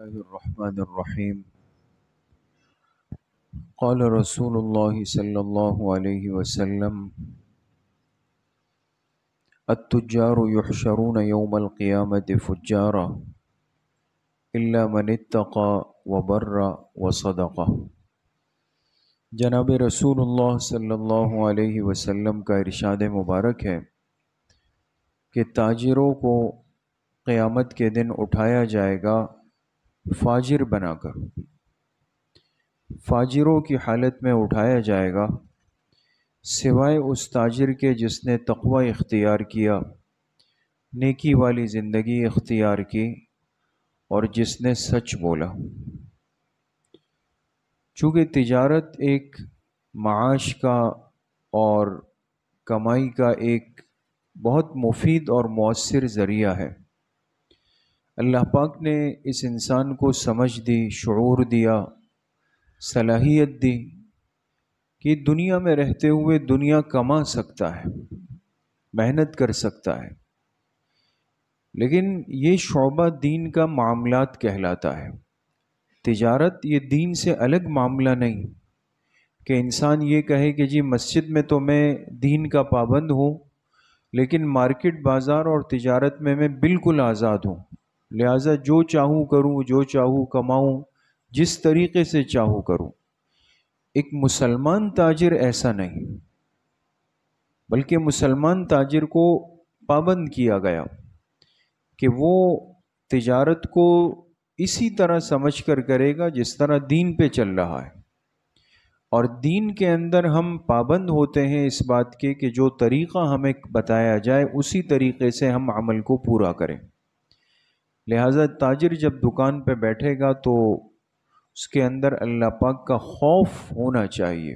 الله الرحمن الرحيم. قال رسول الله صلى الله عليه وسلم: التجار يحشرون يوم القيامة فجارا إلا من اتقى وبر وصدق. جناب رسول اللہ صلی اللہ علیہ وسلم کا ارشاد مبارک ہے کہ تاجروں کو قیامت کے دن اٹھایا جائے گا فاجر بنا کر، فاجروں کی حالت میں اٹھایا جائے گا، سوائے اس تاجر کے جس نے تقوی اختیار کیا، نیکی والی زندگی اختیار کی اور جس نے سچ بولا۔ چونکہ تجارت ایک معاش کا اور کمائی کا ایک بہت مفید اور مؤثر ذریعہ ہے، اللہ پاک نے اس انسان کو سمجھ دی، شعور دیا، صلاحیت دی کہ دنیا میں رہتے ہوئے دنیا کما سکتا ہے، محنت کر سکتا ہے، لیکن یہ شعبہ دین کا معاملات کہلاتا ہے۔ تجارت یہ دین سے الگ معاملہ نہیں کہ انسان یہ کہے کہ جی مسجد میں تو میں دین کا پابند ہوں، لیکن مارکیٹ بازار اور تجارت میں بالکل آزاد ہوں، لہٰذا جو چاہوں کروں، جو چاہوں کماؤں، جس طریقے سے چاہوں کروں۔ ایک مسلمان تاجر ایسا نہیں، بلکہ مسلمان تاجر کو پابند کیا گیا کہ وہ تجارت کو اسی طرح سمجھ کر کرے گا جس طرح دین پہ چل رہا ہے، اور دین کے اندر ہم پابند ہوتے ہیں اس بات کے کہ جو طریقہ ہمیں بتایا جائے اسی طریقے سے ہم عمل کو پورا کریں۔ لہٰذا تاجر جب دکان پہ بیٹھے گا تو اس کے اندر اللہ پاک کا خوف ہونا چاہیے،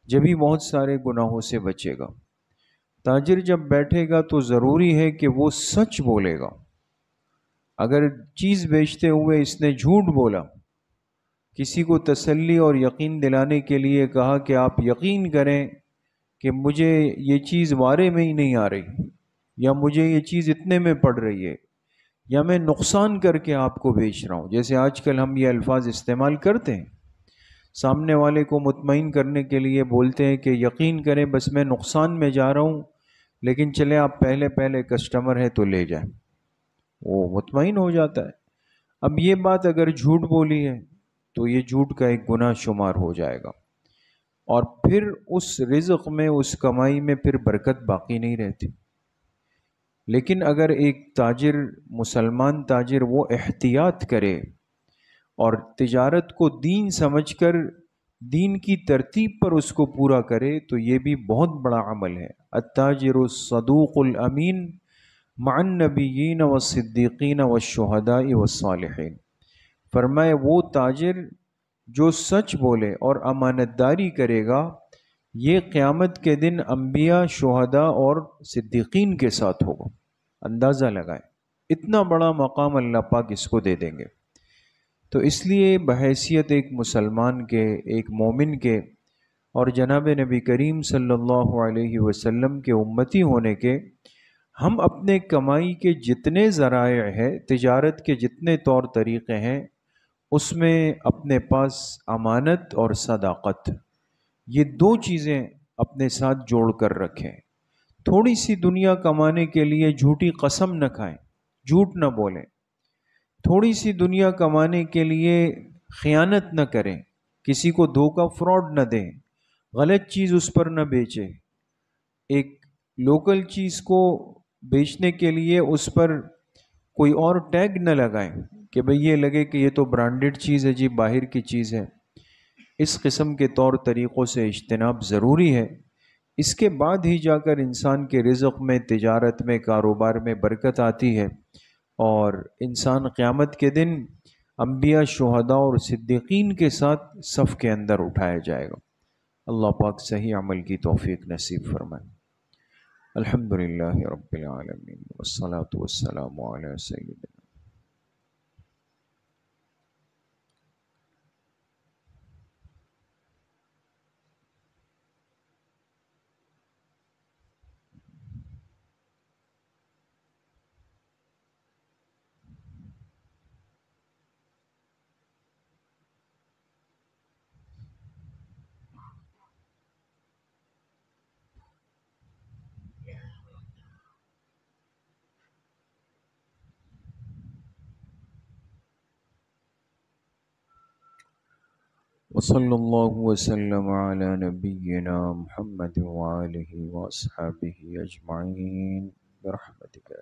جبھی بہت سارے گناہوں سے بچے گا۔ تاجر جب بیٹھے گا تو ضروری ہے کہ وہ سچ بولے گا۔ اگر چیز بیچتے ہوئے اس نے جھوٹ بولا، کسی کو تسلی اور یقین دلانے کے لیے کہا کہ آپ یقین کریں کہ مجھے یہ چیز وارے میں ہی نہیں آ رہی، یا مجھے یہ چیز اتنے میں پڑ رہی ہے، یا میں نقصان کر کے آپ کو بیچ رہا ہوں، جیسے آج کل ہم یہ الفاظ استعمال کرتے ہیں، سامنے والے کو مطمئن کرنے کے لیے بولتے ہیں کہ یقین کریں بس میں نقصان میں جا رہا ہوں، لیکن چلے آپ پہلے کسٹمر ہے تو لے جائیں، وہ مطمئن ہو جاتا ہے۔ اب یہ بات اگر جھوٹ بولی ہے تو یہ جھوٹ کا ایک گناہ شمار ہو جائے گا، اور پھر اس رزق میں، اس کمائی میں پھر برکت باقی نہیں رہتی۔ لیکن اگر ایک تاجر، مسلمان تاجر، وہ احتیاط کرے اور تجارت کو دین سمجھ کر دین کی ترتیب پر اس کو پورا کرے تو یہ بھی بہت بڑا عمل ہے۔ التاجر الصدوق الامین مع النبیین والصدیقین والشہداء والصالحین، فرمائے وہ تاجر جو سچ بولے اور امانت داری کرے گا، یہ قیامت کے دن انبیاء، شہداء اور صدیقین کے ساتھ ہوگا۔ اندازہ لگائیں، اتنا بڑا مقام اللہ پاک اس کو دے دیں گے۔ تو اس لیے بحیثیت ایک مسلمان کے، ایک مومن کے، اور جناب نبی کریم صلی اللہ علیہ وسلم کے امتی ہونے کے، ہم اپنے کمائی کے جتنے ذرائع ہیں، تجارت کے جتنے طور طریقے ہیں، اس میں اپنے پاس امانت اور صداقت، یہ دو چیزیں اپنے ساتھ جوڑ کر رکھیں۔ تھوڑی سی دنیا کمانے کے لیے جھوٹی قسم نہ کھائیں، جھوٹ نہ بولیں۔ تھوڑی سی دنیا کمانے کے لیے خیانت نہ کریں، کسی کو دھوکہ، فراڈ نہ دیں، غلط چیز اس پر نہ بیچیں۔ ایک لوکل چیز کو بیچنے کے لیے اس پر کوئی اور ٹیگ نہ لگائیں کہ بھئی یہ لگے کہ یہ تو برانڈڈ چیز ہے، جی باہر کی چیز ہے۔ اس قسم کے طور طریقوں سے اجتناب ضروری ہے۔ اس کے بعد ہی جا کر انسان کے رزق میں، تجارت میں، کاروبار میں برکت آتی ہے، اور انسان قیامت کے دن انبیاء، شہداء اور صدیقین کے ساتھ صف کے اندر اٹھایا جائے گا۔ اللہ پاک صحیح عمل کی توفیق نصیب فرمائے۔ الحمدللہ رب العالمین، والصلاة والسلام علی سیدنا۔ وصلی اللہ وسلم علی نبینا محمد وآلہ وصحبہ اجمعین برحمتک